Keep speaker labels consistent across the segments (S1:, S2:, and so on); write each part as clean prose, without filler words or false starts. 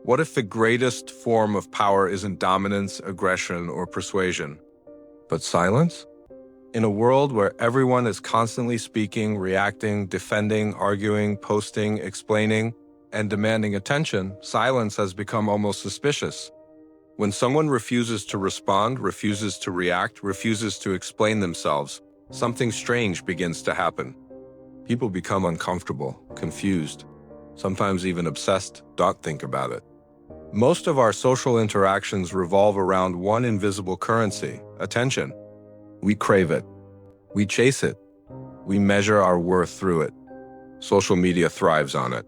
S1: What if the greatest form of power isn't dominance, aggression, or persuasion, but silence? In a world where everyone is constantly speaking, reacting, defending, arguing, posting, explaining, and demanding attention, silence has become almost suspicious. When someone refuses to respond, refuses to react, refuses to explain themselves, something strange begins to happen. People become uncomfortable, confused, sometimes even obsessed. Don't think about it. Most of our social interactions revolve around one invisible currency: attention. We crave it. We chase it. We measure our worth through it. Social media thrives on it.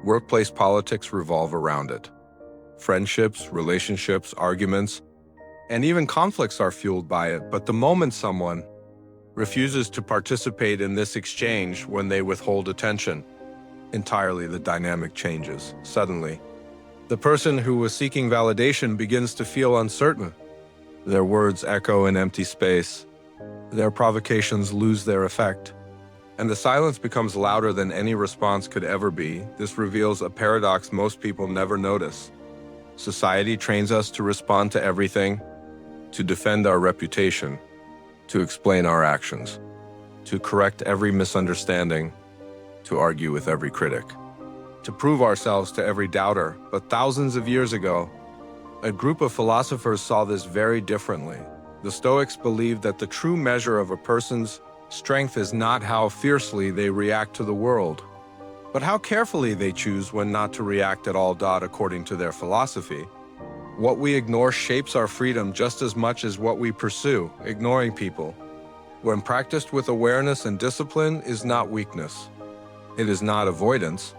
S1: Workplace politics revolve around it. Friendships, relationships, arguments, and even conflicts are fueled by it. But the moment someone refuses to participate in this exchange, when they withhold attention, entirely the dynamic changes. Suddenly, the person who was seeking validation begins to feel uncertain. Their words echo in empty space. Their provocations lose their effect. And the silence becomes louder than any response could ever be. This reveals a paradox most people never notice. Society trains us to respond to everything, to defend our reputation, to explain our actions, to correct every misunderstanding, to argue with every critic, to prove ourselves to every doubter. But thousands of years ago, a group of philosophers saw this very differently. The Stoics believed that the true measure of a person's strength is not how fiercely they react to the world, but how carefully they choose when not to react at all. According to their philosophy, what we ignore shapes our freedom just as much as what we pursue. Ignoring people, when practiced with awareness and discipline, is not weakness. It is not avoidance.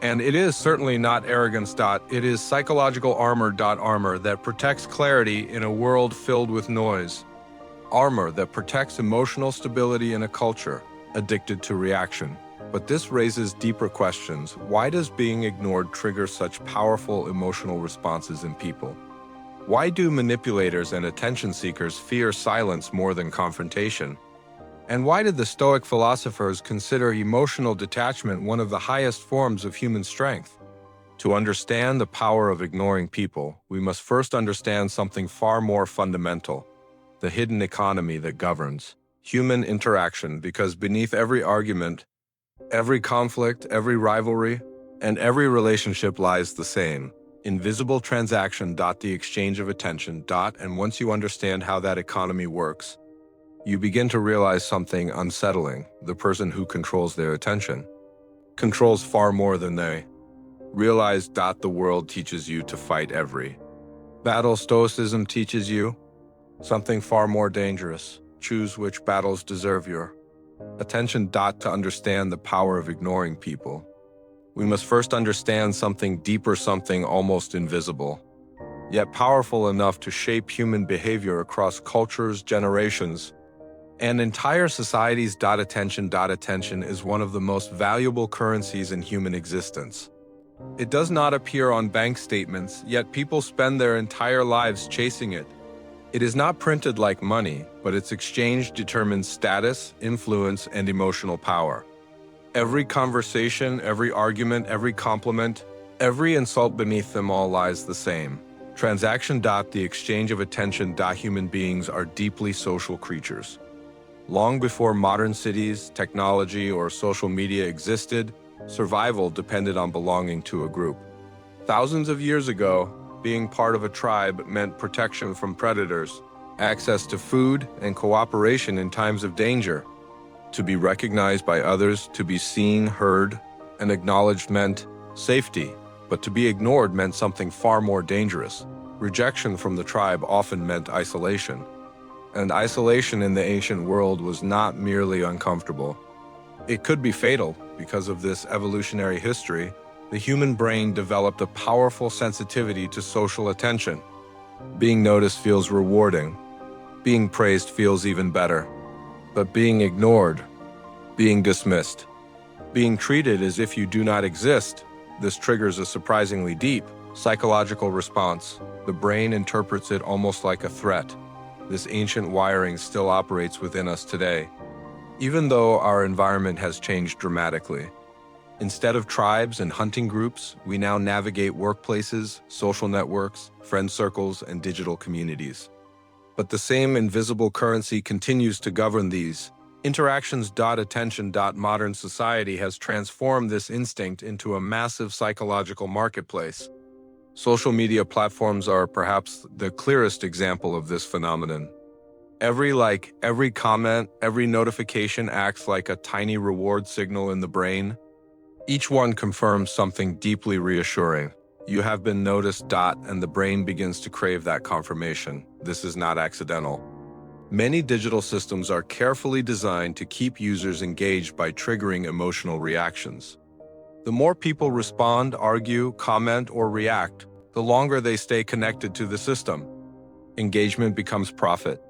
S1: And it is certainly not arrogance. It is psychological armor. Armor that protects clarity in a world filled with noise. Armor that protects emotional stability in a culture addicted to reaction. But this raises deeper questions. Why does being ignored trigger such powerful emotional responses in people? Why do manipulators and attention seekers fear silence more than confrontation? And why did the Stoic philosophers consider emotional detachment one of the highest forms of human strength? To understand the power of ignoring people, we must first understand something far more fundamental: the hidden economy that governs human interaction. Because beneath every argument, every conflict, every rivalry, and every relationship lies the same invisible transaction: the exchange of attention. And once you understand how that economy works, you begin to realize something unsettling. The person who controls their attention controls far more than they realize. The world teaches you to fight every battle. Stoicism teaches you something far more dangerous: choose which battles deserve your attention. To understand the power of ignoring people, we must first understand something deeper, something almost invisible, yet powerful enough to shape human behavior across cultures, generations, and entire societies. Attention is one of the most valuable currencies in human existence. It does not appear on bank statements, yet people spend their entire lives chasing it. It is not printed like money, but its exchange determines status, influence, and emotional power. Every conversation, every argument, every compliment, every insult, beneath them all lies the same transaction. The exchange of attention. Human beings are deeply social creatures. Long before modern cities, technology, or social media existed, survival depended on belonging to a group. Thousands of years ago, being part of a tribe meant protection from predators, access to food, and cooperation in times of danger. To be recognized by others, to be seen, heard, and acknowledged meant safety, but to be ignored meant something far more dangerous. Rejection from the tribe often meant isolation. And isolation in the ancient world was not merely uncomfortable. It could be fatal. Because of this evolutionary history, the human brain developed a powerful sensitivity to social attention. Being noticed feels rewarding. Being praised feels even better. But being ignored, being dismissed, being treated as if you do not exist, this triggers a surprisingly deep psychological response. The brain interprets it almost like a threat. This ancient wiring still operates within us today, even though our environment has changed dramatically. Instead of tribes and hunting groups, we now navigate workplaces, social networks, friend circles, and digital communities. But the same invisible currency continues to govern these interactions. Attention. Modern society has transformed this instinct into a massive psychological marketplace. Social media platforms are perhaps the clearest example of this phenomenon. Every like, every comment, every notification acts like a tiny reward signal in the brain. Each one confirms something deeply reassuring. You have been noticed. And the brain begins to crave that confirmation. This is not accidental. Many digital systems are carefully designed to keep users engaged by triggering emotional reactions. The more people respond, argue, comment, or react, the longer they stay connected to the system. Engagement becomes profit.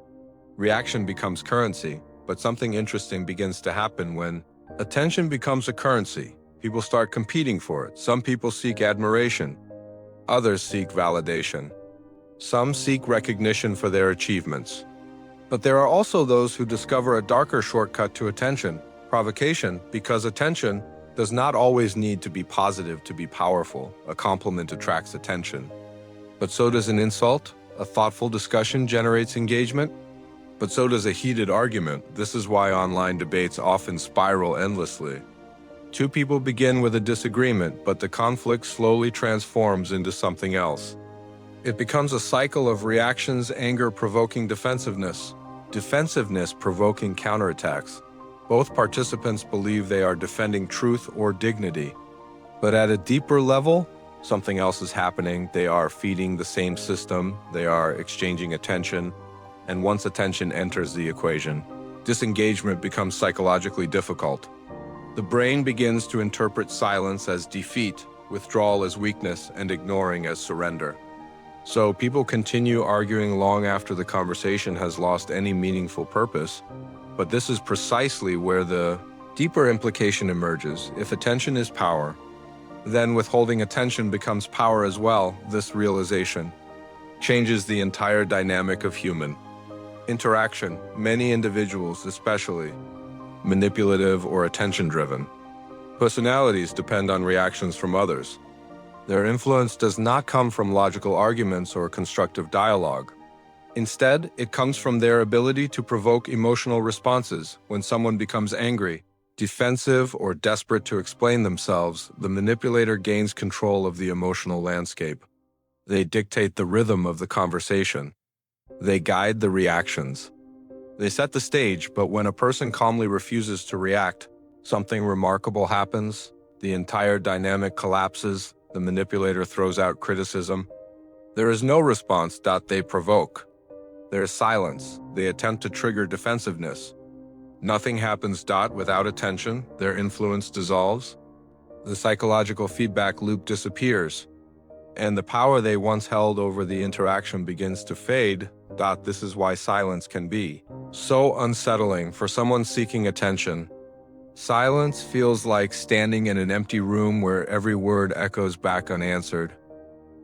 S1: Reaction becomes currency. But something interesting begins to happen when attention becomes a currency. People start competing for it. Some people seek admiration. Others seek validation. Some seek recognition for their achievements. But there are also those who discover a darker shortcut to attention, provocation, because attention does not always need to be positive to be powerful. A compliment attracts attention. But so does an insult. A thoughtful discussion generates engagement. But so does a heated argument. This is why online debates often spiral endlessly. Two people begin with a disagreement, but the conflict slowly transforms into something else. It becomes a cycle of reactions, anger provoking defensiveness, defensiveness provoking counterattacks. Both participants believe they are defending truth or dignity. But at a deeper level, something else is happening. They are feeding the same system, they are exchanging attention, and once attention enters the equation, disengagement becomes psychologically difficult. The brain begins to interpret silence as defeat, withdrawal as weakness, and ignoring as surrender. So people continue arguing long after the conversation has lost any meaningful purpose. But this is precisely where the deeper implication emerges. If attention is power, then withholding attention becomes power as well. This realization changes the entire dynamic of human interaction. Many individuals, especially manipulative or attention-driven personalities, depend on reactions from others. Their influence does not come from logical arguments or constructive dialogue. Instead, it comes from their ability to provoke emotional responses. When someone becomes angry, defensive, or desperate to explain themselves, the manipulator gains control of the emotional landscape. They dictate the rhythm of the conversation. They guide the reactions. They set the stage, but when a person calmly refuses to react, something remarkable happens. The entire dynamic collapses. The manipulator throws out criticism. There is no response. They provoke. There is silence. They attempt to trigger defensiveness. Nothing happens. Without attention, their influence dissolves. The psychological feedback loop disappears, and the power they once held over the interaction begins to fade. This is why silence can be so unsettling for someone seeking attention. Silence feels like standing in an empty room where every word echoes back unanswered.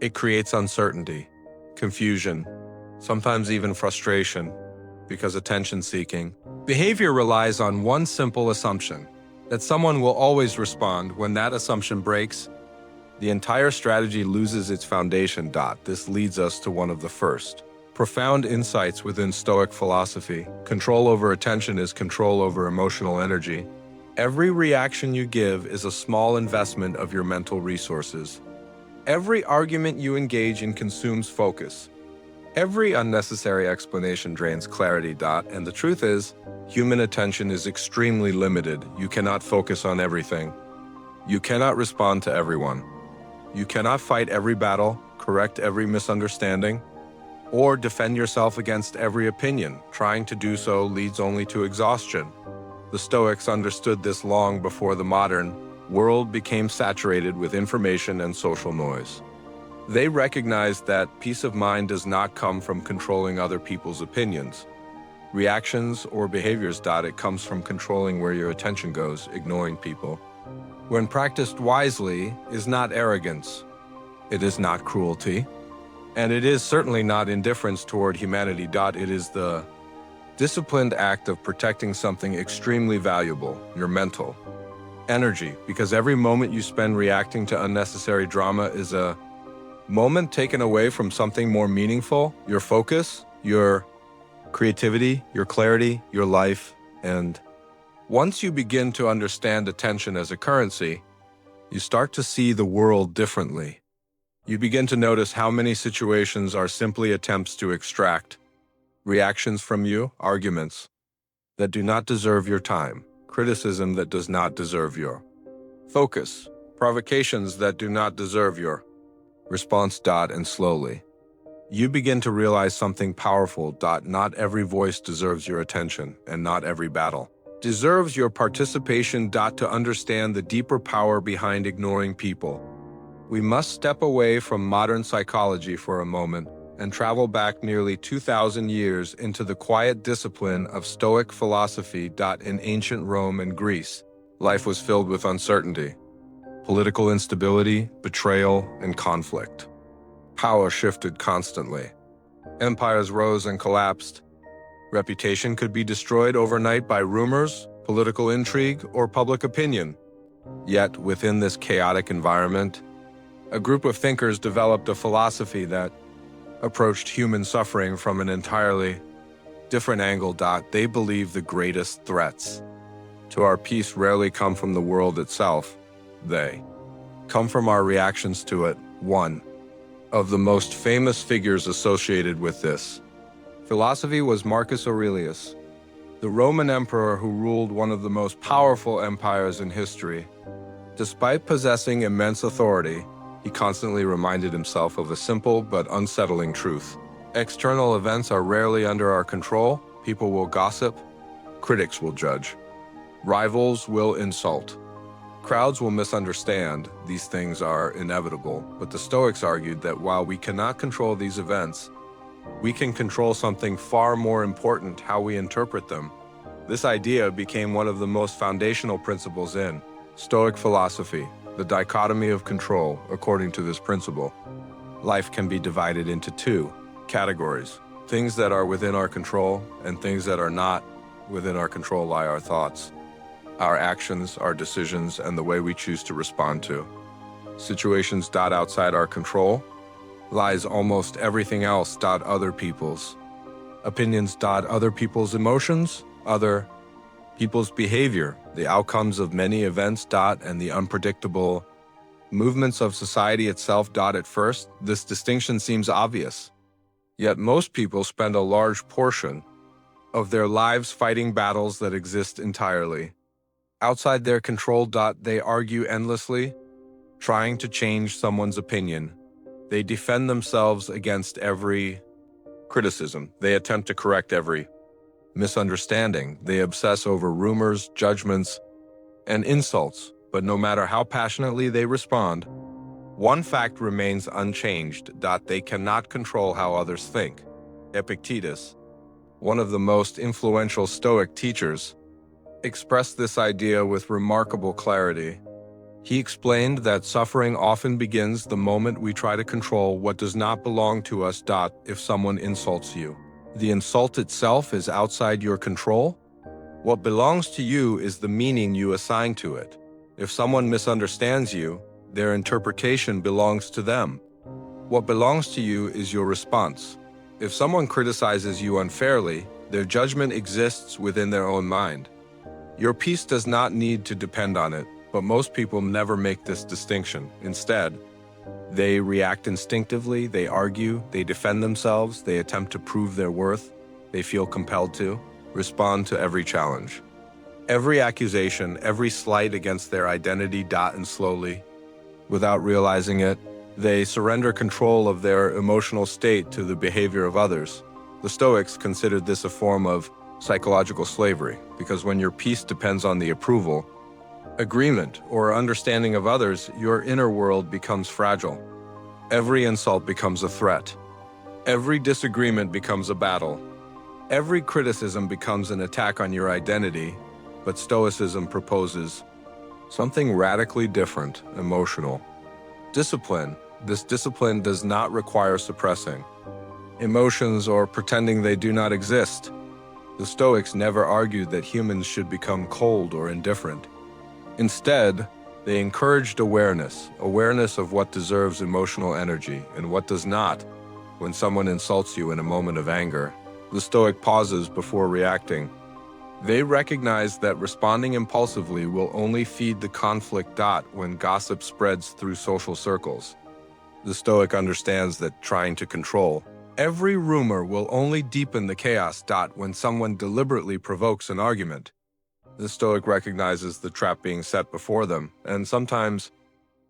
S1: It creates uncertainty, confusion, sometimes even frustration, because attention-seeking behavior relies on one simple assumption, that someone will always respond. When that assumption breaks, the entire strategy loses its foundation. This leads us to one of the first profound insights within Stoic philosophy. Control over attention is control over emotional energy. Every reaction you give is a small investment of your mental resources. Every argument you engage in consumes focus. Every unnecessary explanation drains clarity. And the truth is, human attention is extremely limited. You cannot focus on everything. You cannot respond to everyone. You cannot fight every battle, correct every misunderstanding, or defend yourself against every opinion. Trying to do so leads only to exhaustion. The Stoics understood this long before the modern world became saturated with information and social noise. They recognized that peace of mind does not come from controlling other people's opinions, reactions, or behaviors. It comes from controlling where your attention goes, ignoring people. When practiced wisely, is not arrogance. It is not cruelty. And it is certainly not indifference toward humanity. It is the disciplined act of protecting something extremely valuable, your mental energy, because every moment you spend reacting to unnecessary drama is a moment taken away from something more meaningful, your focus, your creativity, your clarity, your life. And once you begin to understand attention as a currency, you start to see the world differently. You begin to notice how many situations are simply attempts to extract reactions from you, arguments that do not deserve your time, criticism that does not deserve your focus, provocations that do not deserve your response. And slowly, you begin to realize something powerful. Not every voice deserves your attention, and not every battle deserves your participation. To understand the deeper power behind ignoring people, we must step away from modern psychology for a moment and travel back nearly 2,000 years into the quiet discipline of Stoic philosophy. In ancient Rome and Greece, life was filled with uncertainty, political instability, betrayal, and conflict. Power shifted constantly. Empires rose and collapsed. Reputation could be destroyed overnight by rumors, political intrigue, or public opinion. Yet, within this chaotic environment, a group of thinkers developed a philosophy that approached human suffering from an entirely different angle. They believe the greatest threats to our peace rarely come from the world itself. They come from our reactions to it. One of the most famous figures associated with this philosophy was Marcus Aurelius, the Roman emperor who ruled one of the most powerful empires in history. Despite possessing immense authority, he constantly reminded himself of a simple but unsettling truth. External events are rarely under our control. People will gossip, critics will judge, rivals will insult, crowds will misunderstand. These things are inevitable, but the Stoics argued that while we cannot control these events, we can control something far more important: how we interpret them. This idea became one of the most foundational principles in Stoic philosophy, the dichotomy of control. According to this principle, life can be divided into two categories: things that are within our control and things that are not within our control. Lie our thoughts, our actions, our decisions, and the way we choose to respond to situations. Outside our control lies almost everything else. Other people's opinions, other people's emotions, other people's behavior, the outcomes of many events, and the unpredictable movements of society itself. At first, this distinction seems obvious. Yet most people spend a large portion of their lives fighting battles that exist entirely outside their control. They argue endlessly, trying to change someone's opinion. They defend themselves against every criticism. They attempt to correct every misunderstanding. They obsess over rumors, judgments, and insults. But no matter how passionately they respond, one fact remains unchanged: they cannot control how others think. Epictetus, one of the most influential Stoic teachers, expressed this idea with remarkable clarity. He explained that suffering often begins the moment we try to control what does not belong to us. If someone insults you, the insult itself is outside your control. What belongs to you is the meaning you assign to it. If someone misunderstands you, their interpretation belongs to them. What belongs to you is your response. If someone criticizes you unfairly, their judgment exists within their own mind. Your peace does not need to depend on it, but most people never make this distinction. Instead, they react instinctively, they argue, they defend themselves, they attempt to prove their worth, they feel compelled to respond to every challenge, every accusation, every slight against their identity. And slowly, without realizing it, they surrender control of their emotional state to the behavior of others. The Stoics considered this a form of psychological slavery, because when your peace depends on the approval, agreement, or understanding of others, your inner world becomes fragile. Every insult becomes a threat. Every disagreement becomes a battle. Every criticism becomes an attack on your identity. But Stoicism proposes something radically different: emotional discipline. This discipline does not require suppressing emotions or pretending they do not exist. The Stoics never argued that humans should become cold or indifferent. Instead, they encouraged awareness of what deserves emotional energy and what does not. When someone insults you in a moment of anger, the Stoic pauses before reacting. They recognize that responding impulsively will only feed the conflict. When gossip spreads through social circles, the Stoic understands that trying to control every rumor will only deepen the chaos. When someone deliberately provokes an argument, the Stoic recognizes the trap being set before them, and sometimes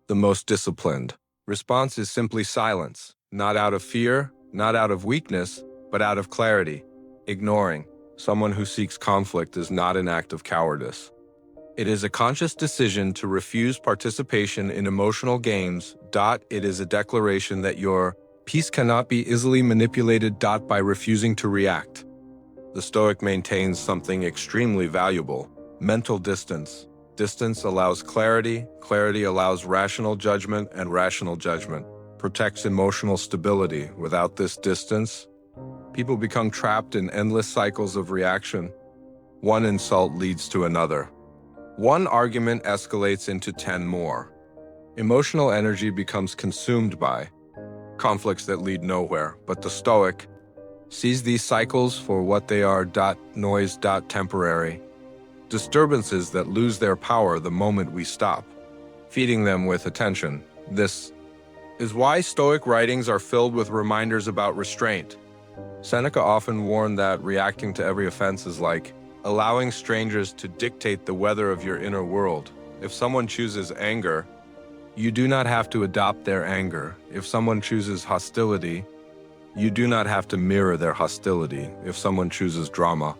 S1: the most disciplined response is simply silence, not out of fear, not out of weakness, but out of clarity. Ignoring someone who seeks conflict is not an act of cowardice. It is a conscious decision to refuse participation in emotional games. It is a declaration that your peace cannot be easily manipulated. By refusing to react, the Stoic maintains something extremely valuable: mental distance. Distance allows clarity, clarity allows rational judgment, and rational judgment protects emotional stability. Without this distance, people become trapped in endless cycles of reaction. One insult leads to another. One argument escalates into 10 more. Emotional energy becomes consumed by conflicts that lead nowhere, but the Stoic sees these cycles for what they are: noise, temporary, disturbances that lose their power the moment we stop feeding them with attention. This is why Stoic writings are filled with reminders about restraint. Seneca often warned that reacting to every offense is like allowing strangers to dictate the weather of your inner world. If someone chooses anger, you do not have to adopt their anger. If someone chooses hostility, you do not have to mirror their hostility. If someone chooses drama,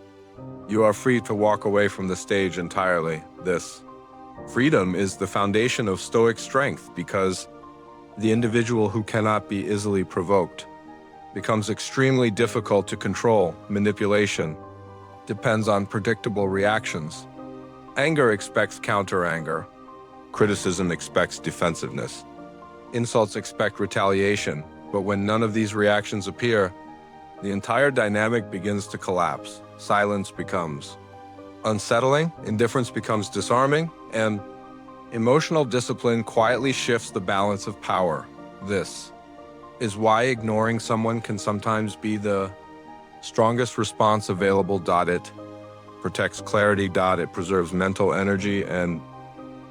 S1: you are free to walk away from the stage entirely. This freedom is the foundation of Stoic strength, because the individual who cannot be easily provoked becomes extremely difficult to control. Manipulation depends on predictable reactions. Anger expects counter-anger. Criticism expects defensiveness. Insults expect retaliation. But when none of these reactions appear, the entire dynamic begins to collapse. Silence becomes unsettling, indifference becomes disarming, and emotional discipline quietly shifts the balance of power. This is why ignoring someone can sometimes be the strongest response available. It protects clarity. It preserves mental energy, and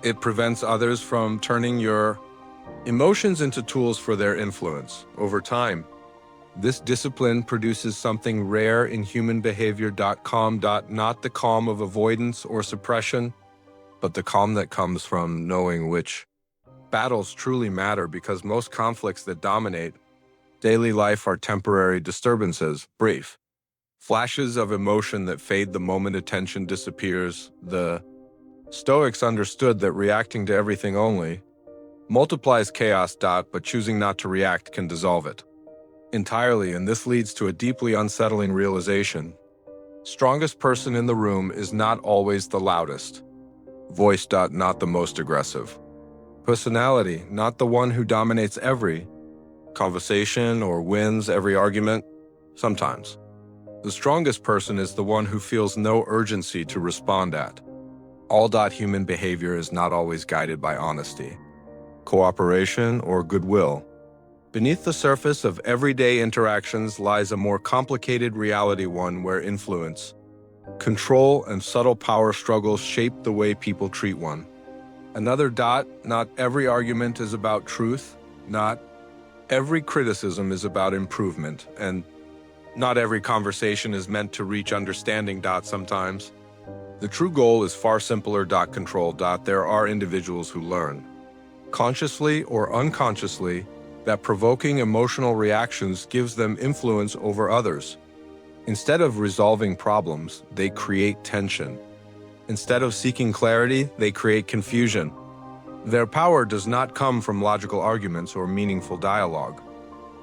S1: it prevents others from turning your emotions into tools for their influence. Over time, this discipline produces something rare in human behavior. Calm. Not the calm of avoidance or suppression, but the calm that comes from knowing which battles truly matter, because most conflicts that dominate daily life are temporary disturbances, brief flashes of emotion that fade the moment attention disappears. The Stoics understood that reacting to everything only multiplies chaos. But choosing not to react can dissolve it entirely, and this leads to a deeply unsettling realization. Strongest person in the room is not always the loudest voice. Not the most aggressive personality, not the one who dominates every conversation or wins every argument. Sometimes the strongest person is the one who feels no urgency to respond at all. Human behavior is not always guided by honesty, cooperation, or goodwill. Beneath the surface of everyday interactions lies a more complicated reality, one where influence, control, and subtle power struggles shape the way people treat one another. Not every argument is about truth, not every criticism is about improvement, and not every conversation is meant to reach understanding. Sometimes the true goal is far simpler. Control. There are individuals who learn, consciously or unconsciously, that provoking emotional reactions gives them influence over others. Instead of resolving problems, they create tension. Instead of seeking clarity, they create confusion. Their power does not come from logical arguments or meaningful dialogue.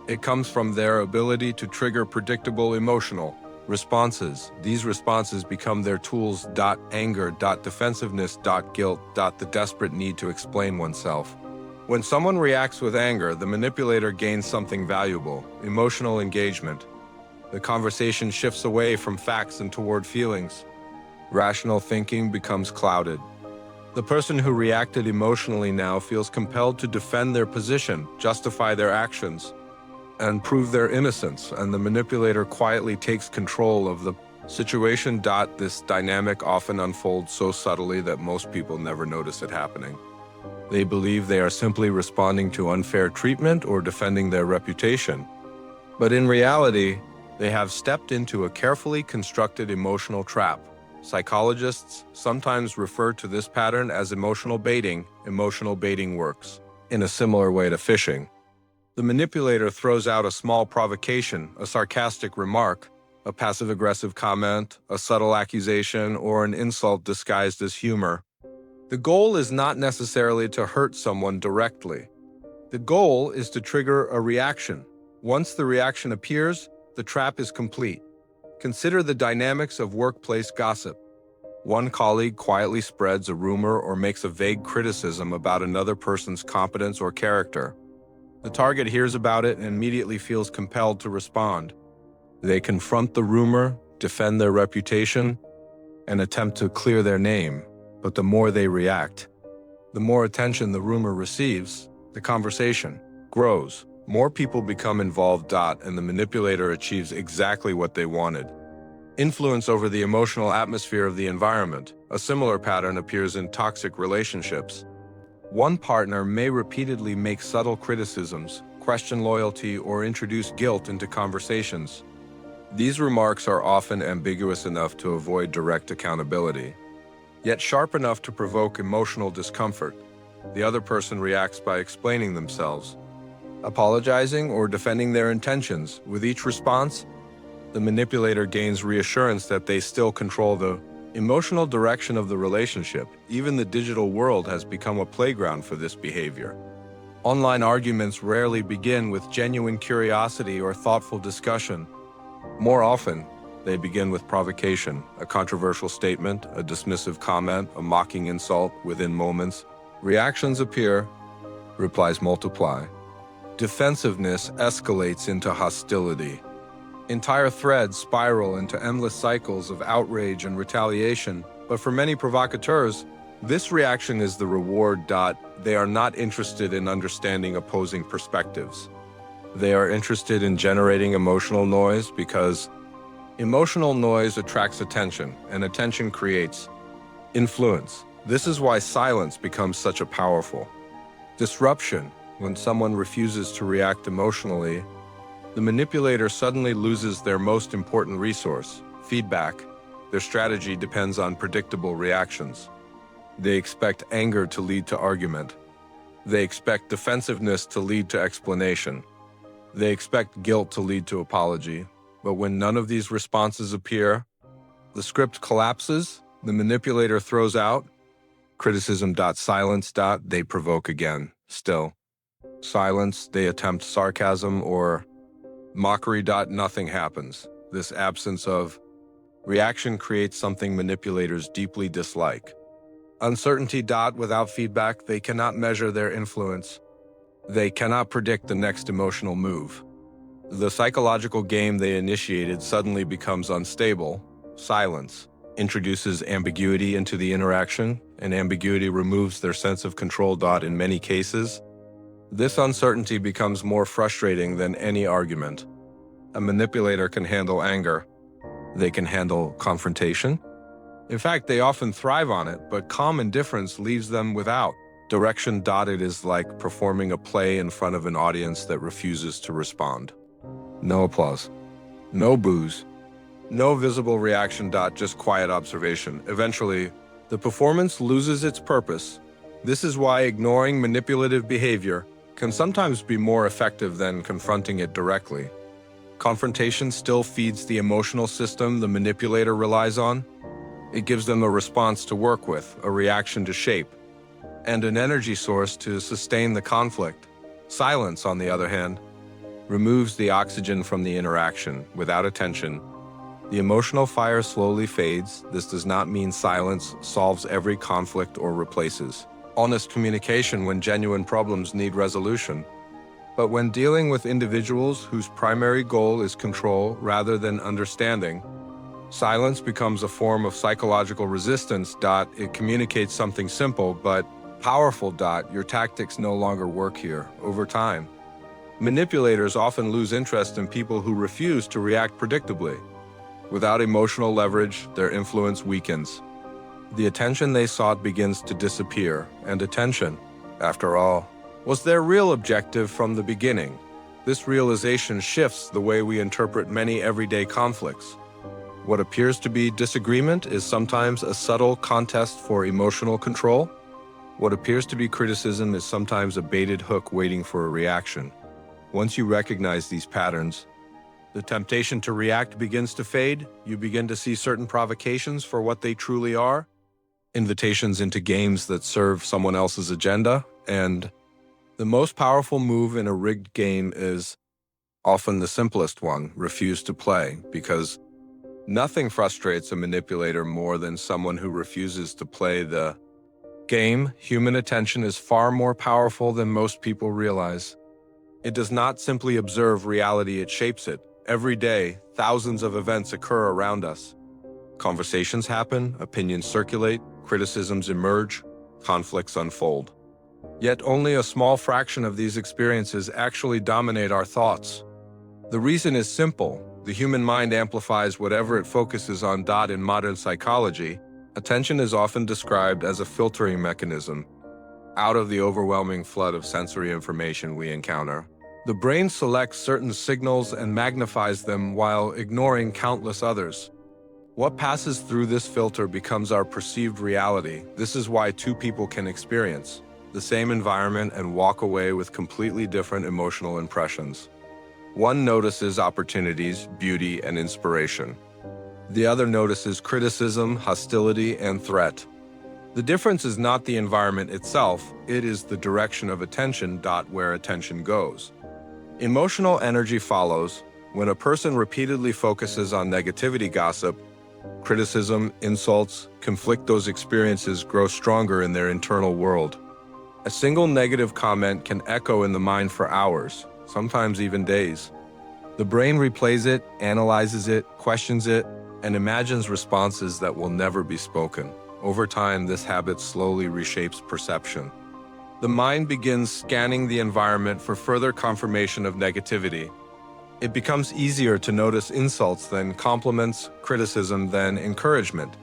S1: It comes from their ability to trigger predictable emotional responses. These responses become their tools. Anger. Defensiveness. Guilt. The desperate need to explain oneself. When someone reacts with anger, the manipulator gains something valuable: emotional engagement. The conversation shifts away from facts and toward feelings. Rational thinking becomes clouded. The person who reacted emotionally now feels compelled to defend their position, justify their actions, and prove their innocence, and the manipulator quietly takes control of the situation. This dynamic often unfolds so subtly that most people never notice it happening. They believe they are simply responding to unfair treatment or defending their reputation. But in reality, they have stepped into a carefully constructed emotional trap. Psychologists sometimes refer to this pattern as emotional baiting. Emotional baiting works in a similar way to fishing. The manipulator throws out a small provocation, a sarcastic remark, a passive-aggressive comment, a subtle accusation, or an insult disguised as humor. The goal is not necessarily to hurt someone directly. The goal is to trigger a reaction. Once the reaction appears, the trap is complete. Consider the dynamics of workplace gossip. One colleague quietly spreads a rumor or makes a vague criticism about another person's competence or character. The target hears about it and immediately feels compelled to respond. They confront the rumor, defend their reputation, and attempt to clear their name. But the more they react, the more attention the rumor receives, the conversation grows. More people become involved, and the manipulator achieves exactly what they wanted. Influence over the emotional atmosphere of the environment. A similar pattern appears in toxic relationships. One partner may repeatedly make subtle criticisms, question loyalty, or introduce guilt into conversations. These remarks are often ambiguous enough to avoid direct accountability, yet sharp enough to provoke emotional discomfort. The other person reacts by explaining themselves, apologizing, or defending their intentions. With each response, the manipulator gains reassurance that they still control the emotional direction of the relationship. Even the digital world has become a playground for this behavior. Online arguments rarely begin with genuine curiosity or thoughtful discussion. More often, they begin with provocation, a controversial statement, a dismissive comment, a mocking insult. Within moments, reactions appear, replies multiply. Defensiveness escalates into hostility. Entire threads spiral into endless cycles of outrage and retaliation. But for many provocateurs, this reaction is the reward. They are not interested in understanding opposing perspectives. They are interested in generating emotional noise because emotional noise attracts attention, and attention creates influence. This is why silence becomes such a powerful disruption. When someone refuses to react emotionally, the manipulator suddenly loses their most important resource, feedback. Their strategy depends on predictable reactions. They expect anger to lead to argument. They expect defensiveness to lead to explanation. They expect guilt to lead to apology. But when none of these responses appear, the script collapses. The manipulator throws out criticism. Silence. They provoke again. Still silence. They attempt sarcasm or mockery. Nothing happens. This absence of reaction creates something manipulators deeply dislike: uncertainty. Without feedback, they cannot measure their influence. They cannot predict the next emotional move. The psychological game they initiated suddenly becomes unstable. Silence introduces ambiguity into the interaction, and ambiguity removes their sense of control. In many cases, this uncertainty becomes more frustrating than any argument. A manipulator can handle anger. They can handle confrontation. In fact, they often thrive on it, but calm indifference leaves them without direction. It is like performing a play in front of an audience that refuses to respond. No applause, no boos, no visible reaction. Just quiet observation. Eventually, the performance loses its purpose. This is why ignoring manipulative behavior can sometimes be more effective than confronting it directly. Confrontation still feeds the emotional system the manipulator relies on. It gives them a response to work with, a reaction to shape, and an energy source to sustain the conflict. Silence, on the other hand, removes the oxygen from the interaction. Without attention, the emotional fire slowly fades. This does not mean silence solves every conflict or replaces honest communication when genuine problems need resolution. But when dealing with individuals whose primary goal is control rather than understanding, Silence becomes a form of psychological resistance. It communicates something simple but powerful. Your tactics no longer work here. Over time, manipulators often lose interest in people who refuse to react predictably. Without emotional leverage, their influence weakens. The attention they sought begins to disappear, and attention, after all, was their real objective from the beginning. This realization shifts the way we interpret many everyday conflicts. What appears to be disagreement is sometimes a subtle contest for emotional control. What appears to be criticism is sometimes a baited hook waiting for a reaction. Once you recognize these patterns, the temptation to react begins to fade. You begin to see certain provocations for what they truly are, invitations into games that serve someone else's agenda, and the most powerful move in a rigged game is often the simplest one: refuse to play, because nothing frustrates a manipulator more than someone who refuses to play the game. Human attention is far more powerful than most people realize. It does not simply observe reality, it shapes it. Every day, thousands of events occur around us. Conversations happen, opinions circulate, criticisms emerge, conflicts unfold. Yet only a small fraction of these experiences actually dominate our thoughts. The reason is simple. The human mind amplifies whatever it focuses on. In modern psychology, attention is often described as a filtering mechanism. Out of the overwhelming flood of sensory information we encounter, the brain selects certain signals and magnifies them while ignoring countless others. What passes through this filter becomes our perceived reality. This is why two people can experience the same environment and walk away with completely different emotional impressions. One notices opportunities, beauty, and inspiration. The other notices criticism, hostility, and threat. The difference is not the environment itself, it is the direction of attention. Where attention goes, emotional energy follows. When a person repeatedly focuses on negativity, gossip, criticism, insults, conflict, those experiences grow stronger in their internal world. A single negative comment can echo in the mind for hours, sometimes even days. The brain replays it, analyzes it, questions it, and imagines responses that will never be spoken. Over time, this habit slowly reshapes perception. The mind begins scanning the environment for further confirmation of negativity. It becomes easier to notice insults than compliments, criticism than encouragement,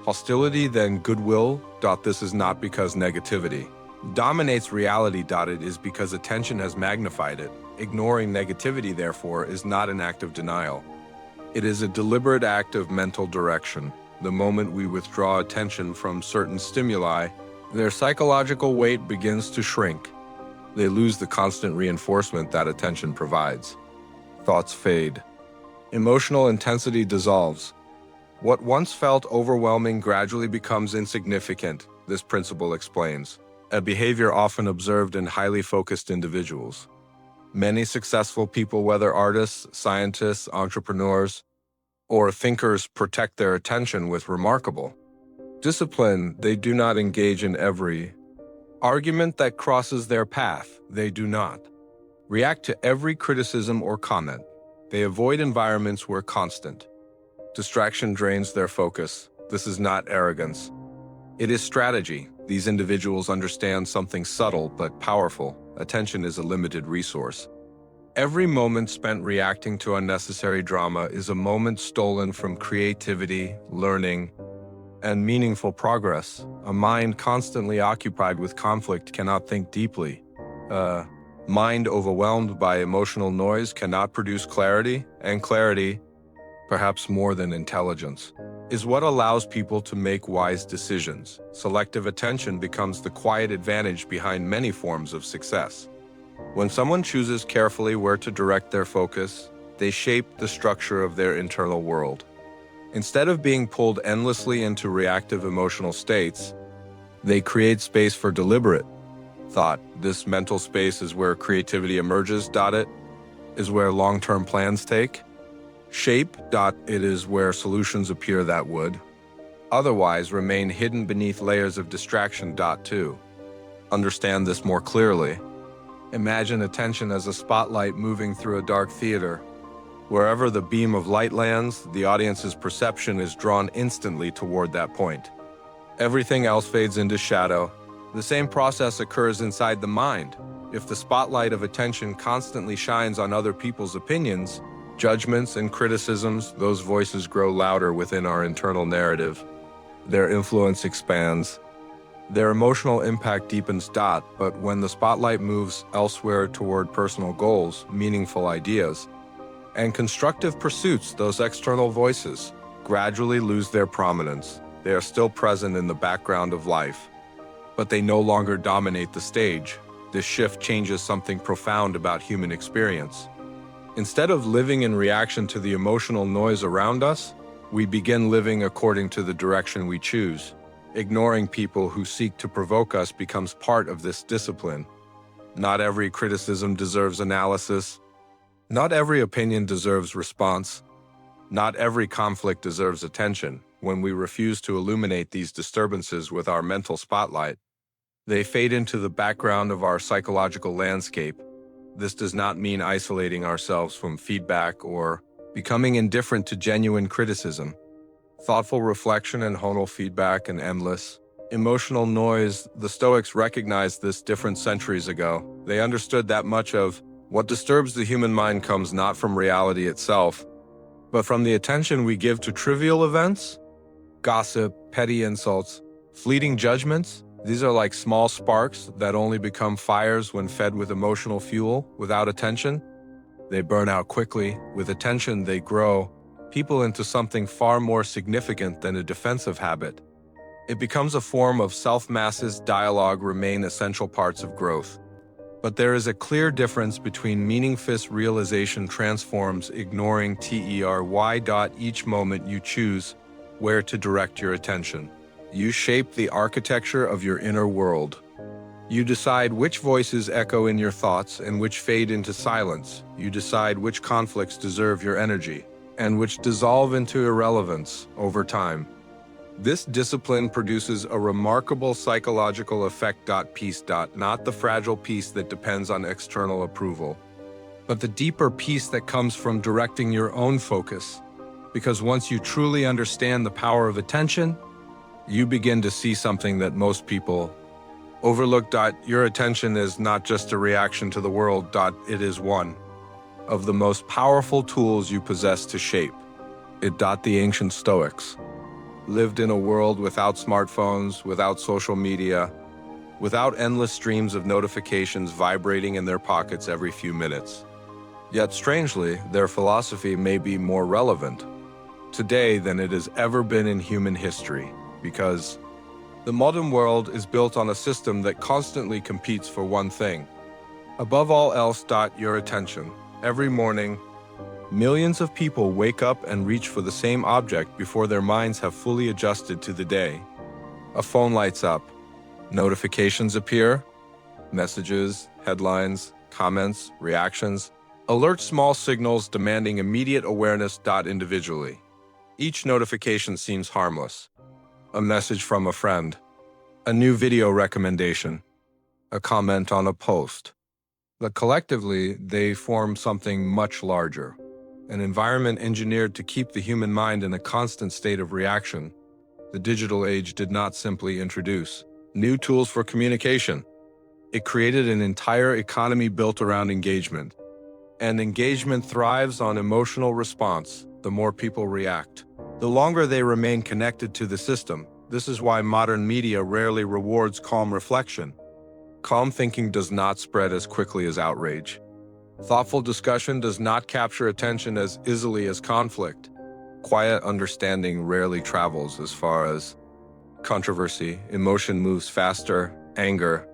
S1: hostility than goodwill. This is not because negativity dominates reality. It is because attention has magnified it. Ignoring negativity, therefore, is not an act of denial. It is a deliberate act of mental direction. The moment we withdraw attention from certain stimuli, their psychological weight begins to shrink. They lose the constant reinforcement that attention provides. Thoughts fade. Emotional intensity dissolves. What once felt overwhelming gradually becomes insignificant, this principle explains. A behavior often observed in highly focused individuals. Many successful people, whether artists, scientists, entrepreneurs, or thinkers, protect their attention with remarkable discipline. They do not engage in every argument that crosses their path. They do not react to every criticism or comment. They avoid environments where constant distraction drains their focus. This is not arrogance. It is strategy. These individuals understand something subtle but powerful. Attention is a limited resource. Every moment spent reacting to unnecessary drama is a moment stolen from creativity, learning, and meaningful progress. A mind constantly occupied with conflict cannot think deeply. A mind overwhelmed by emotional noise cannot produce clarity, and clarity, perhaps more than intelligence, is what allows people to make wise decisions. Selective attention becomes the quiet advantage behind many forms of success. When someone chooses carefully where to direct their focus, they shape the structure of their internal world. Instead of being pulled endlessly into reactive emotional states, they create space for deliberate thought. This mental space is where creativity emerges. It is where long-term plans take shape. It is where solutions appear that would otherwise remain hidden beneath layers of distraction. To understand this more clearly, imagine attention as a spotlight moving through a dark theater. Wherever the beam of light lands, the audience's perception is drawn instantly toward that point. Everything else fades into shadow. The same process occurs inside the mind. If the spotlight of attention constantly shines on other people's opinions, judgments, and criticisms, those voices grow louder within our internal narrative. Their influence expands. Their emotional impact deepens. But when the spotlight moves elsewhere toward personal goals, meaningful ideas, and constructive pursuits, those external voices gradually lose their prominence. They are still present in the background of life, but they no longer dominate the stage. This shift changes something profound about human experience. Instead of living in reaction to the emotional noise around us, we begin living according to the direction we choose. Ignoring people who seek to provoke us becomes part of this discipline. Not every criticism deserves analysis. Not every opinion deserves response. Not every conflict deserves attention. When we refuse to illuminate these disturbances with our mental spotlight, they fade into the background of our psychological landscape. This does not mean isolating ourselves from feedback or becoming indifferent to genuine criticism. Thoughtful reflection and tonal feedback and endless emotional noise. The Stoics recognized this different centuries ago. They understood that much of what disturbs the human mind comes not from reality itself, but from the attention we give to trivial events, gossip, petty insults, fleeting judgments. These are like small sparks that only become fires when fed with emotional fuel. Without attention, they burn out quickly. With attention, they grow people into something far more significant than a defensive habit. It becomes a form of self-masses. Dialogue remain essential parts of growth. But there is a clear difference between meaningful realization transforms ignoring TERY. Each moment you choose where to direct your attention. You shape the architecture of your inner world. You decide which voices echo in your thoughts and which fade into silence. You decide which conflicts deserve your energy and which dissolve into irrelevance over time. This discipline produces a remarkable psychological effect. Peace. Not the fragile peace that depends on external approval, but the deeper peace that comes from directing your own focus. Because once you truly understand the power of attention, you begin to see something that most people overlook. Your attention is not just a reaction to the world. It is one of the most powerful tools you possess to shape it. The ancient Stoics lived in a world without smartphones, without social media, without endless streams of notifications vibrating in their pockets every few minutes. Yet strangely, their philosophy may be more relevant today than it has ever been in human history, because the modern world is built on a system that constantly competes for one thing. Above all else, your attention. Every morning, millions of people wake up and reach for the same object before their minds have fully adjusted to the day. A phone lights up. Notifications appear. Messages, headlines, comments, reactions. Alert small signals demanding immediate awareness. Individually, each notification seems harmless. A message from a friend, a new video recommendation, a comment on a post. But collectively, they form something much larger. An environment engineered to keep the human mind in a constant state of reaction. The digital age did not simply introduce new tools for communication. It created an entire economy built around engagement. And engagement thrives on emotional response. The more people react, the longer they remain connected to the system. This is why modern media rarely rewards calm reflection. Calm thinking does not spread as quickly as outrage. Thoughtful discussion does not capture attention as easily as conflict. Quiet understanding rarely travels as far as controversy. Emotion moves faster. Anger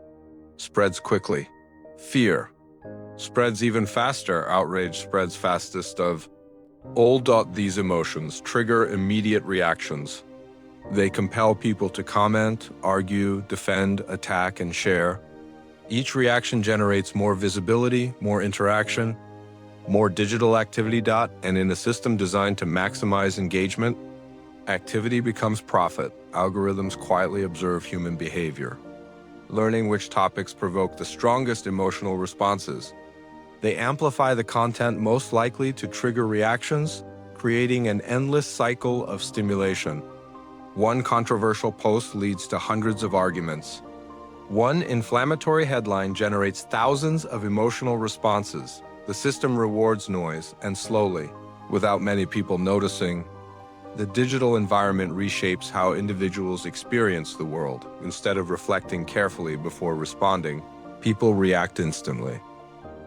S1: spreads quickly. Fear spreads even faster. Outrage spreads fastest of all. These emotions trigger immediate reactions. They compel people to comment, argue, defend, attack, and share. Each reaction generates more visibility, more interaction, more digital activity. And in a system designed to maximize engagement, activity becomes profit. Algorithms quietly observe human behavior, learning which topics provoke the strongest emotional responses. They amplify the content most likely to trigger reactions, creating an endless cycle of stimulation. One controversial post leads to hundreds of arguments. One inflammatory headline generates thousands of emotional responses. The system rewards noise, and slowly, without many people noticing, the digital environment reshapes how individuals experience the world. Instead of reflecting carefully before responding, people react instantly.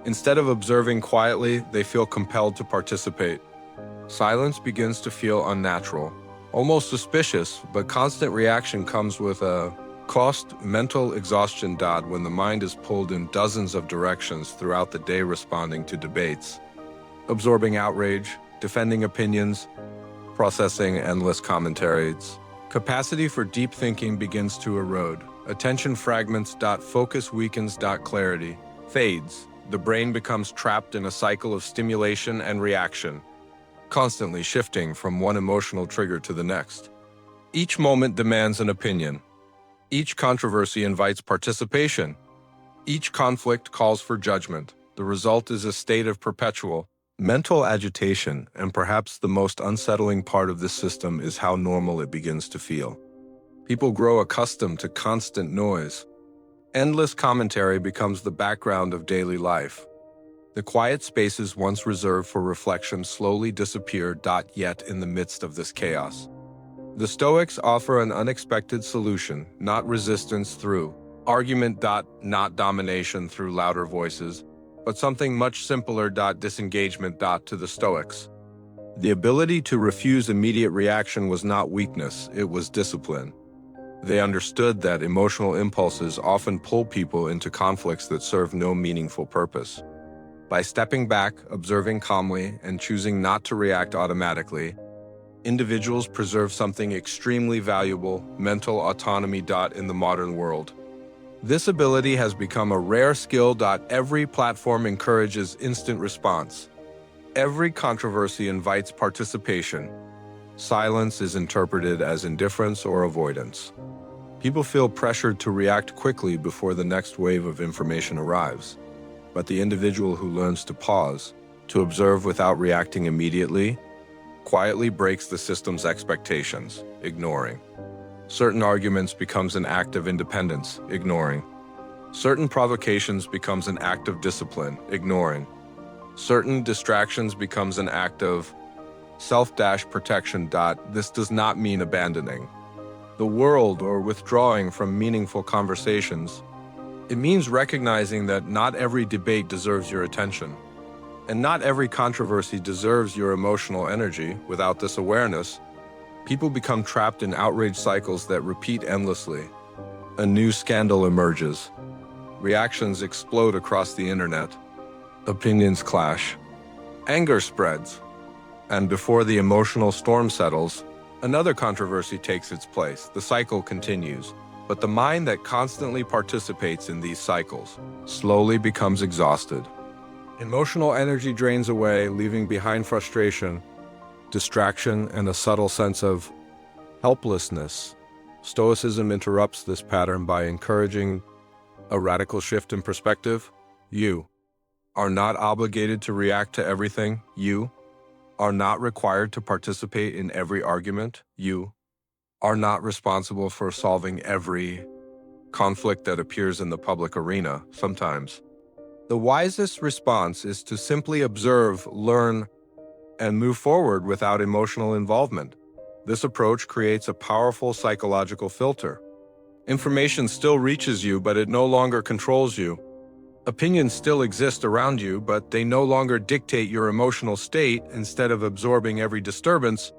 S1: Instead of observing quietly, they feel compelled to participate. Silence begins to feel unnatural, almost suspicious, but constant reaction comes with a cost, mental exhaustion. When the mind is pulled in dozens of directions throughout the day, responding to debates, absorbing outrage, defending opinions, processing endless commentaries, capacity for deep thinking begins to erode. Attention fragments. Focus weakens. Clarity fades. The brain becomes trapped in a cycle of stimulation and reaction, constantly shifting from one emotional trigger to the next. Each moment demands an opinion. Each controversy invites participation. Each conflict calls for judgment. The result is a state of perpetual mental agitation, and perhaps the most unsettling part of this system is how normal it begins to feel. People grow accustomed to constant noise. Endless commentary becomes the background of daily life. The quiet spaces once reserved for reflection slowly disappear. Yet in the midst of this chaos, the Stoics offer an unexpected solution: not resistance through argument, not domination through louder voices, but something much simpler: disengagement. To the Stoics, the ability to refuse immediate reaction was not weakness, it was discipline. They understood that emotional impulses often pull people into conflicts that serve no meaningful purpose. By stepping back, observing calmly, and choosing not to react automatically, individuals preserve something extremely valuable: mental autonomy. In the modern world, this ability has become a rare skill. Every platform encourages instant response. Every controversy invites participation. Silence is interpreted as indifference or avoidance. People feel pressured to react quickly before the next wave of information arrives. But the individual who learns to pause, to observe without reacting immediately, quietly breaks the system's expectations. Ignoring certain arguments becomes an act of independence. Ignoring certain provocations becomes an act of discipline. Ignoring certain distractions becomes an act of self-protection. This does not mean abandoning the world or withdrawing from meaningful conversations. It means recognizing that not every debate deserves your attention, and not every controversy deserves your emotional energy. Without this awareness, people become trapped in outrage cycles that repeat endlessly. A new scandal emerges. Reactions explode across the internet. Opinions clash. Anger spreads. And before the emotional storm settles, another controversy takes its place. The cycle continues. But the mind that constantly participates in these cycles slowly becomes exhausted. Emotional energy drains away, leaving behind frustration, distraction, and a subtle sense of helplessness. Stoicism interrupts this pattern by encouraging a radical shift in perspective. You are not obligated to react to everything. You are not required to participate in every argument. You are not responsible for solving every conflict that appears in the public arena. Sometimes the wisest response is to simply observe, learn, and move forward without emotional involvement. This approach creates a powerful psychological filter. Information still reaches you, but it no longer controls you. Opinions still exist around you, but they no longer dictate your emotional state. Instead of absorbing every disturbance,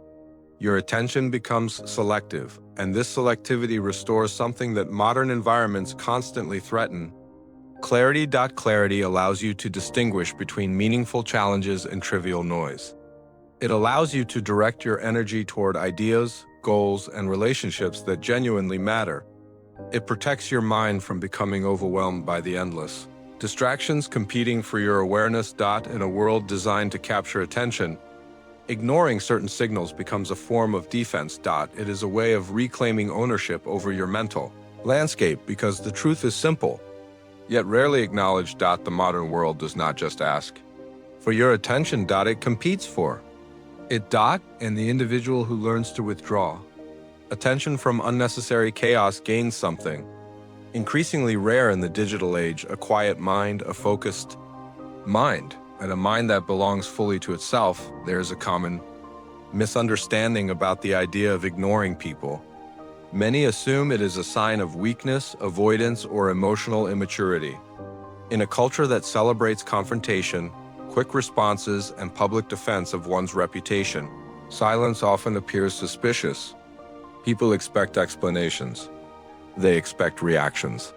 S1: your attention becomes selective, and this selectivity restores something that modern environments constantly threaten: clarity. Clarity allows you to distinguish between meaningful challenges and trivial noise. It allows you to direct your energy toward ideas, goals, and relationships that genuinely matter. It protects your mind from becoming overwhelmed by the endless distractions competing for your awareness. In a world designed to capture attention, ignoring certain signals becomes a form of defense. It is a way of reclaiming ownership over your mental landscape, because the truth is simple: yet rarely acknowledged. The modern world does not just ask for your attention. It competes for it. And the individual who learns to withdraw attention from unnecessary chaos gains something increasingly rare in the digital age: a quiet mind, a focused mind, and a mind that belongs fully to itself. There is a common misunderstanding about the idea of ignoring people. Many assume it is a sign of weakness, avoidance, or emotional immaturity. In a culture that celebrates confrontation, quick responses, and public defense of one's reputation, silence often appears suspicious. People expect explanations. They expect reactions.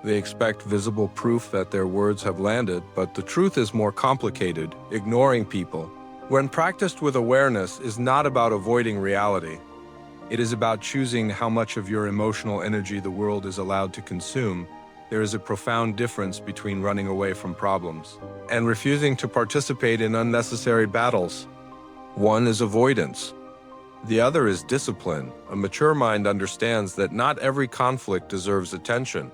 S1: They expect visible proof that their words have landed, but the truth is more complicated. Ignoring people, when practiced with awareness, is not about avoiding reality. It is about choosing how much of your emotional energy the world is allowed to consume. There is a profound difference between running away from problems and refusing to participate in unnecessary battles. One is avoidance. The other is discipline. A mature mind understands that not every conflict deserves attention.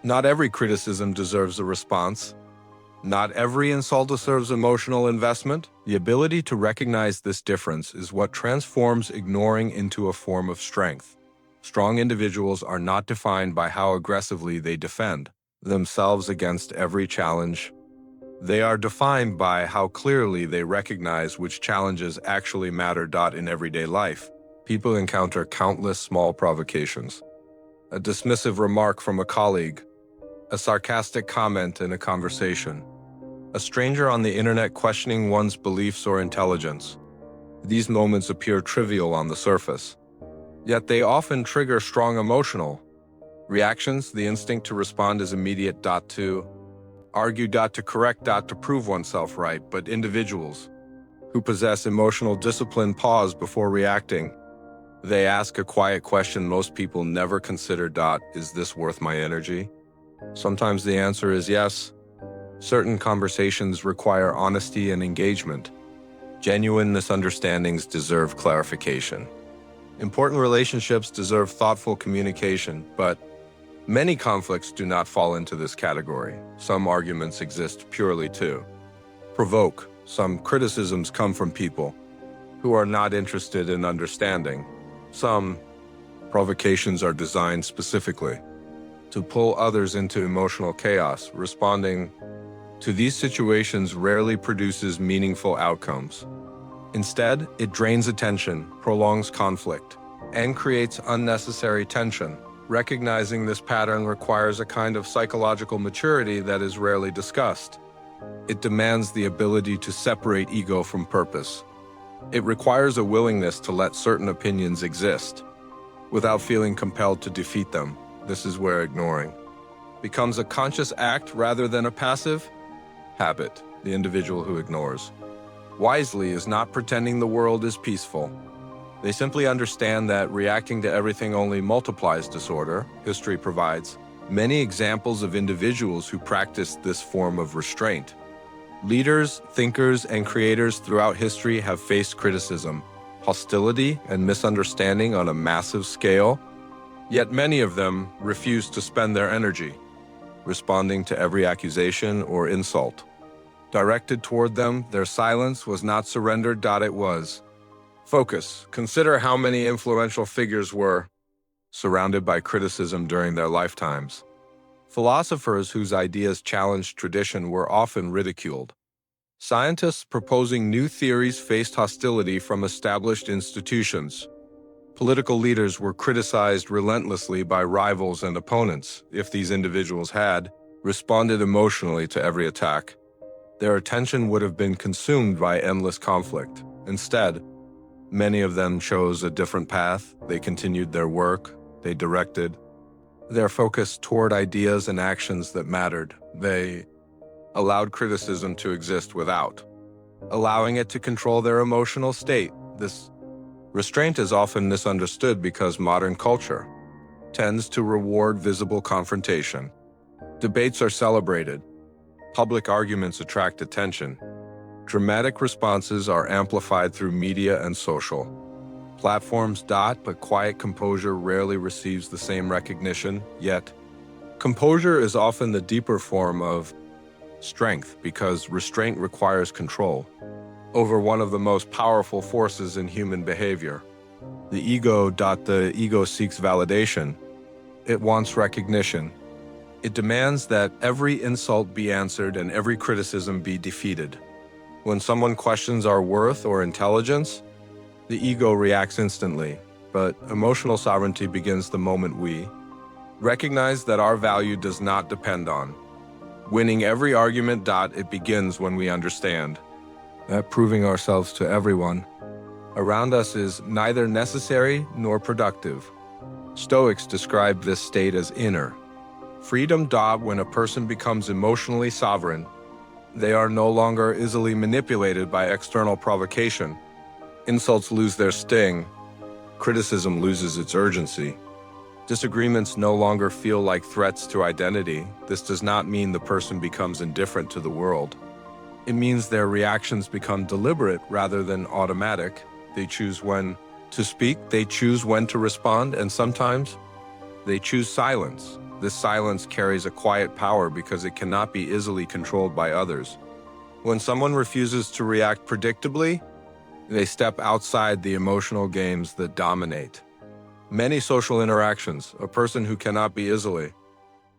S1: Not every criticism deserves a response. Not every insult deserves emotional investment. The ability to recognize this difference is what transforms ignoring into a form of strength. Strong individuals are not defined by how aggressively they defend themselves against every challenge. They are defined by how clearly they recognize which challenges actually matter. In everyday life, people encounter countless small provocations. A dismissive remark from a colleague, a sarcastic comment in a conversation, a stranger on the internet questioning one's beliefs or intelligence. These moments appear trivial on the surface, yet they often trigger strong emotional reactions. The instinct to respond is immediate. To argue. To correct. To prove oneself right. But individuals who possess emotional discipline pause before reacting. They ask a quiet question most people never consider. Is this worth my energy? Sometimes the answer is yes. Certain conversations require honesty and engagement. Genuine misunderstandings deserve clarification. Important relationships deserve thoughtful communication, but many conflicts do not fall into this category. Some arguments exist purely to provoke. Some criticisms come from people who are not interested in understanding. Some provocations are designed specifically to pull others into emotional chaos. Responding to these situations rarely produces meaningful outcomes. Instead, it drains attention, prolongs conflict, and creates unnecessary tension. Recognizing this pattern requires a kind of psychological maturity that is rarely discussed. It demands the ability to separate ego from purpose. It requires a willingness to let certain opinions exist without feeling compelled to defeat them. This is where ignoring becomes a conscious act rather than a passive habit. The individual who ignores wisely is not pretending the world is peaceful. They simply understand that reacting to everything only multiplies disorder. History provides many examples of individuals who practiced this form of restraint. Leaders, thinkers, and creators throughout history have faced criticism, hostility, and misunderstanding on a massive scale. Yet many of them refused to spend their energy responding to every accusation or insult directed toward them. Their silence was not surrender. It was focus. Consider how many influential figures were surrounded by criticism during their lifetimes. Philosophers whose ideas challenged tradition were often ridiculed. Scientists proposing new theories faced hostility from established institutions. Political leaders were criticized relentlessly by rivals and opponents. If these individuals had responded emotionally to every attack, their attention would have been consumed by endless conflict. Instead, many of them chose a different path. They continued their work. They directed their focus toward ideas and actions that mattered. They allowed criticism to exist without allowing it to control their emotional state. This restraint is often misunderstood because modern culture tends to reward visible confrontation. Debates are celebrated. Public arguments attract attention. Dramatic responses are amplified through media and social platforms. But quiet composure rarely receives the same recognition. Yet, Composure is often the deeper form of strength because restraint requires control over one of the most powerful forces in human behavior. The ego. The ego seeks validation. It wants recognition. It demands that every insult be answered and every criticism be defeated. When someone questions our worth or intelligence, the ego reacts instantly, but emotional sovereignty begins the moment we recognize that our value does not depend on winning every argument. It begins when we understand that proving ourselves to everyone around us is neither necessary nor productive. Stoics describe this state as inner freedom. When a person becomes emotionally sovereign, they are no longer easily manipulated by external provocation. Insults lose their sting. Criticism loses its urgency. Disagreements no longer feel like threats to identity. This does not mean the person becomes indifferent to the world. It means their reactions become deliberate rather than automatic. They choose when to speak, they choose when to respond, and sometimes they choose silence. This silence carries a quiet power because it cannot be easily controlled by others. When someone refuses to react predictably, they step outside the emotional games that dominate many social interactions. A person who cannot be easily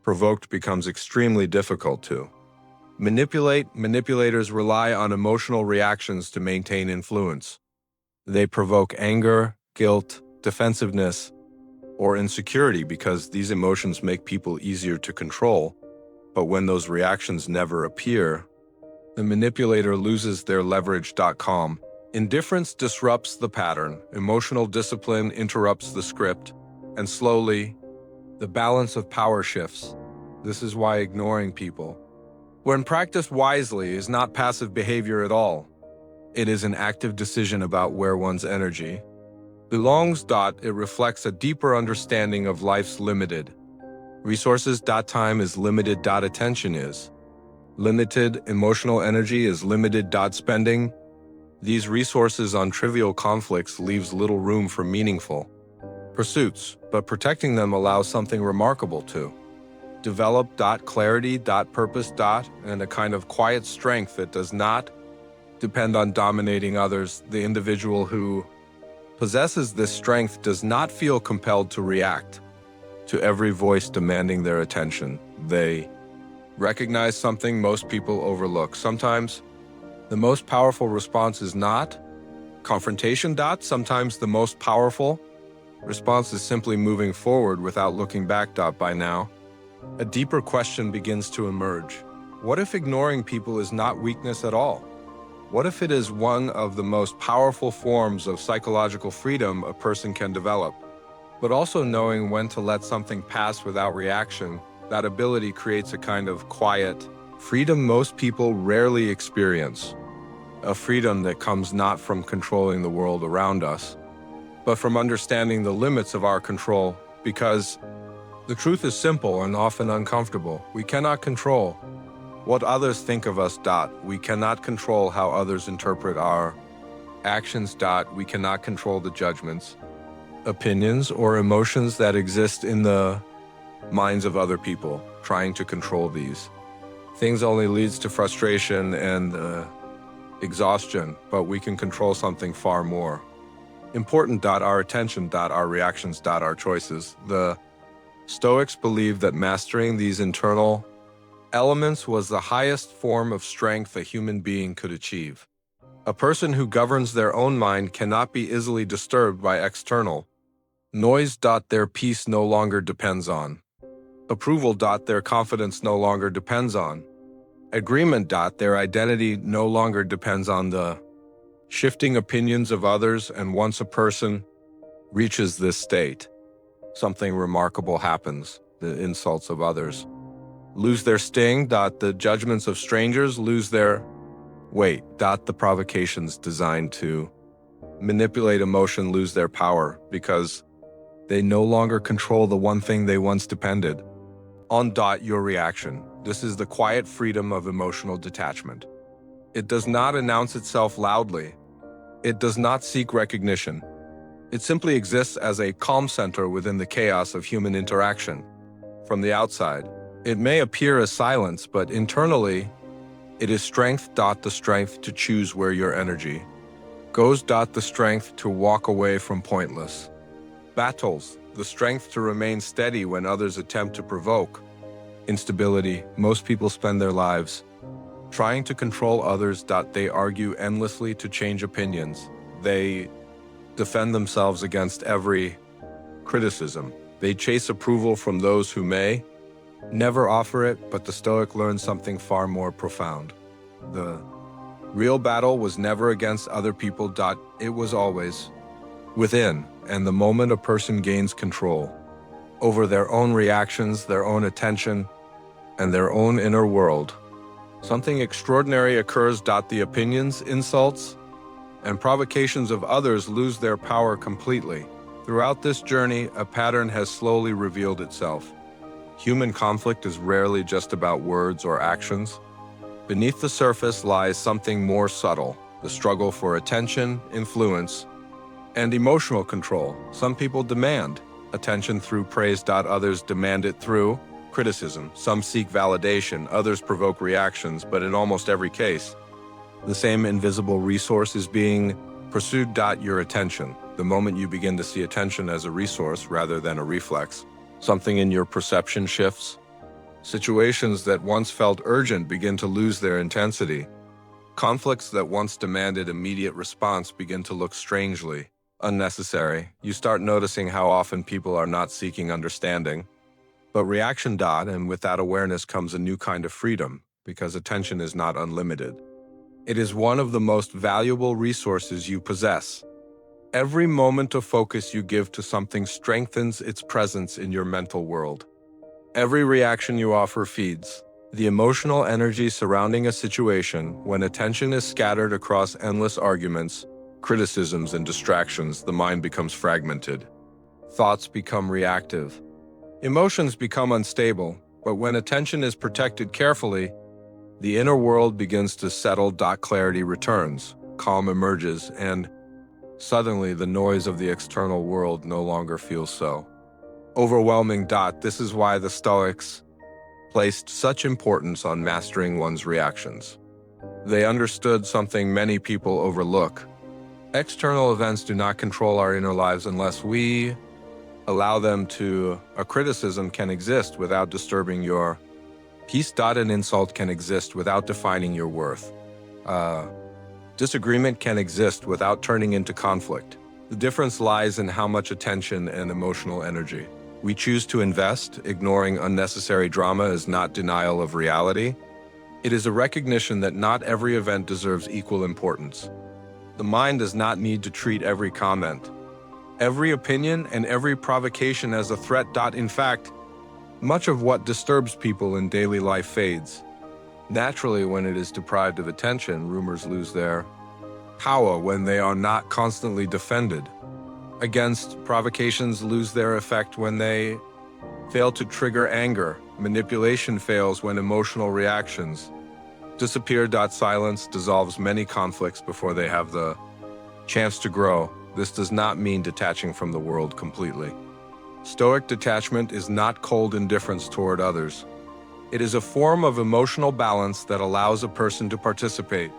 S1: provoked becomes extremely difficult to manipulate. Manipulators rely on emotional reactions to maintain influence. They provoke anger, guilt, defensiveness, or insecurity because these emotions make people easier to control. But when those reactions never appear, the manipulator loses their leverage. Indifference disrupts the pattern, emotional discipline interrupts the script, and slowly, the balance of power shifts. This is why ignoring people, when practiced wisely, is not passive behavior at all. It is an active decision about where one's energy belongs. It reflects a deeper understanding of life's limited resources. Time is limited. Attention is limited. Emotional energy is limited. Spending these resources on trivial conflicts leaves little room for meaningful pursuits, but protecting them allows something remarkable to develop. Clarity. Purpose. And a kind of quiet strength that does not depend on dominating others. The individual who possesses this strength does not feel compelled to react to every voice demanding their attention. They recognize something most people overlook. Sometimes the most powerful response is not confrontation. Sometimes the most powerful response is simply moving forward without looking back. By now, a deeper question begins to emerge. What if ignoring people is not weakness at all? What if it is one of the most powerful forms of psychological freedom a person can develop? But also knowing when to let something pass without reaction, that ability creates a kind of quiet freedom most people rarely experience. A freedom that comes not from controlling the world around us, but from understanding the limits of our control, because the truth is simple and often uncomfortable. We cannot control what others think of us. We cannot control how others interpret our actions. We cannot control the judgments, opinions, or emotions that exist in the minds of other people. Trying to control these things only leads to frustration and exhaustion, but we can control something far more important. Our attention. Our reactions. Our choices. The Stoics believed that mastering these internal elements was the highest form of strength a human being could achieve. A person who governs their own mind cannot be easily disturbed by external noise. Their peace no longer depends on approval. Their confidence no longer depends on agreement. Their identity no longer depends on the shifting opinions of others. And once a person reaches this state, something remarkable happens. The insults of others lose their sting. The judgments of strangers lose their weight. The provocations designed to manipulate emotion lose their power because they no longer control the one thing they once depended on. Your reaction. This is the quiet freedom of emotional detachment. It does not announce itself loudly. It does not seek recognition. It simply exists as a calm center within the chaos of human interaction. From the outside, it may appear as silence, but internally, it is strength. The strength to choose where your energy goes. The strength to walk away from pointless battles. The strength to remain steady when others attempt to provoke instability. Most people spend their lives trying to control others. They argue endlessly to change opinions. They defend themselves against every criticism. They chase approval from those who may never offer it, but the Stoic learned something far more profound. The real battle was never against other people. It was always within, and the moment a person gains control over their own reactions, their own attention, and their own inner world, something extraordinary occurs. The opinions, insults, and provocations of others lose their power completely. Throughout this journey, a pattern has slowly revealed itself. Human conflict is rarely just about words or actions. Beneath the surface lies something more subtle, the struggle for attention, influence, and emotional control. Some people demand attention through praise. Others demand it through criticism. Some seek validation, others provoke reactions, but in almost every case, the same invisible resource is being pursued. Your attention. The moment you begin to see attention as a resource rather than a reflex, something in your perception shifts. Situations that once felt urgent begin to lose their intensity. Conflicts that once demanded immediate response begin to look strangely unnecessary. You start noticing how often people are not seeking understanding, but reaction. And with that awareness comes a new kind of freedom, because attention is not unlimited. It is one of the most valuable resources you possess. Every moment of focus you give to something strengthens its presence in your mental world. Every reaction you offer feeds the emotional energy surrounding a situation. When attention is scattered across endless arguments, criticisms, and distractions, the mind becomes fragmented. Thoughts become reactive. Emotions become unstable, but when attention is protected carefully, the inner world begins to settle. Clarity returns, calm emerges, and suddenly the noise of the external world no longer feels so overwhelming. This is why the Stoics placed such importance on mastering one's reactions. They understood something many people overlook. External events do not control our inner lives unless we allow them to. A criticism can exist without disturbing your peace. An insult can exist without defining your worth. Disagreement can exist without turning into conflict. The difference lies in how much attention and emotional energy we choose to invest. Ignoring unnecessary drama is not denial of reality. It is a recognition that not every event deserves equal importance. The mind does not need to treat every comment, every opinion, and every provocation as a threat. In fact, much of what disturbs people in daily life fades. Naturally, when it is deprived of attention, rumors lose their power. When they are not constantly defended against, provocations lose their effect. When they fail to trigger anger, manipulation fails. When emotional reactions disappear. Silence dissolves many conflicts before they have the chance to grow. This does not mean detaching from the world completely. Stoic detachment is not cold indifference toward others. It is a form of emotional balance that allows a person to participate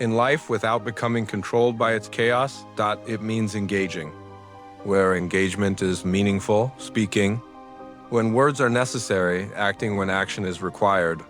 S1: in life without becoming controlled by its chaos. It means engaging, where engagement is meaningful, speaking when words are necessary, acting when action is required,